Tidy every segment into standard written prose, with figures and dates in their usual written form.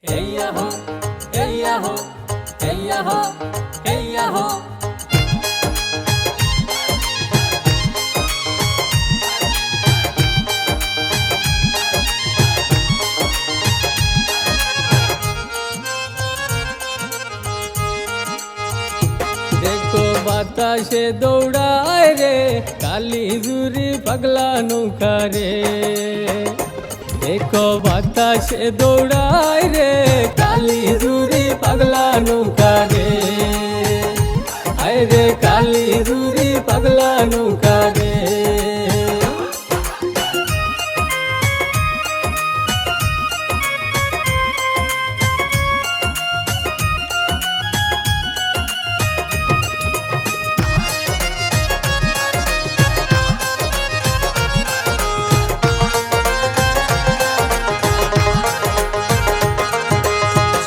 Hey ya ho, hey ya ho, hey ya ho, hey ya ho. देखो বাতাসে দৌড়ায় রে কালি জুরি পাগলা নৌকা রে देखो বাতাসে দৌড়ায় রে কালি জুরি পাগলা নৌকা রে আয় রে কালি জুরি পাগলা নৌকা রে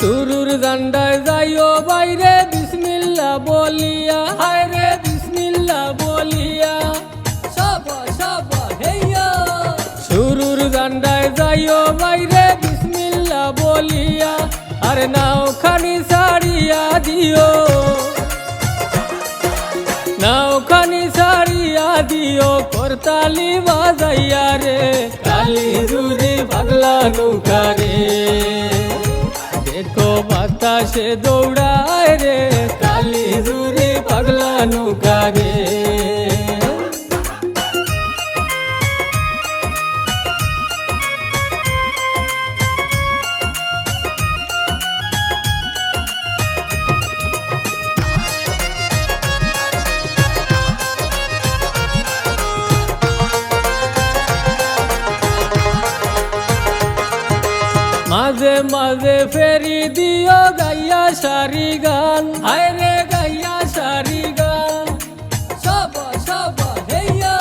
শুরুর গান্ডায় যাইও বাইরে বিসমিল্লাহ বলিয়া হায় রে বিসমিল্লাহ বলিয়া সাবা সাবা হেইয়া শুরুর গান্ডায় যাইও বাইরে বিসমিল্লাহ বলিয়া আরে নাও খানি সারিয়া দিও নাও খানি সারিয়া দিও করতালি বাজাইয়া রে কালি জুরি পাগলা নৌকা রে देखो বাতাসে দৌড়ায় রে কালি জুরি পাগলা নৌকা রে মাঝে মাঝে ফেরি দিও গাইয়া সারি গান হায় রে গাইয়া সারি গান সাবা সাবা হেইয়া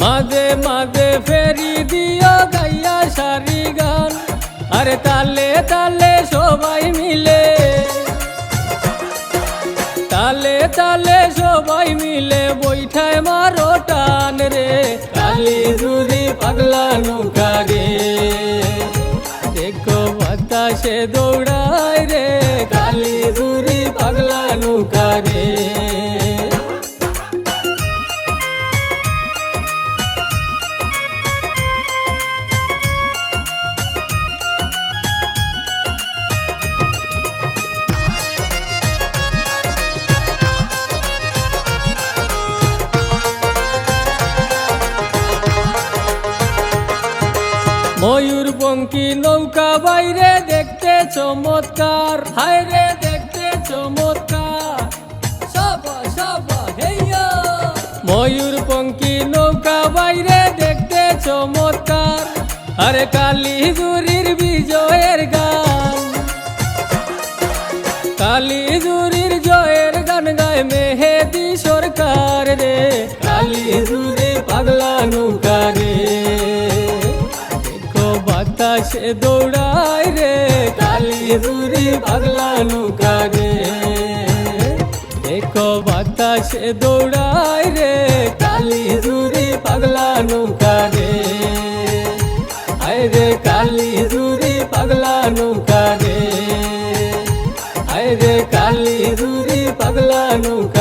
মাঝে মাঝে ফেরি দিও গাইয়া সারি গান আরে তালে তালে সবাই মিলে তালে তালে সবাই মিলে বৈঠায় মারো টান রে কালি জুরি পাগলা নৌকা রে देखो বাতাসে দৌড়ায় রে কালি জুরি পাগলা নৌকা রে ময়ূরপঙ্খী নৌকা বাইরে দেখতে চমৎকার হায় রে দেখতে চমৎকার সাবা সাবা হেইয়া ময়ূরপঙ্খী নৌকা বাইরে দেখতে চমৎকার আরে কালি জুরির বিজয়ের গান কালি জুরির জয়ের গান গায় মেহেদি সরকার রে কালি জুরি পাগলা নৌকা রে বাতাসে দৌড়ায় রে কালি জুরি পাগলা নৌকা রে দেখো বাতাসে দৌড়ায় রে কালি জুরি পাগলা নৌকা রে আয় রে কালি জুরি পাগলা নৌকা রে আয় রে কালি জুরি পাগলা নৌকা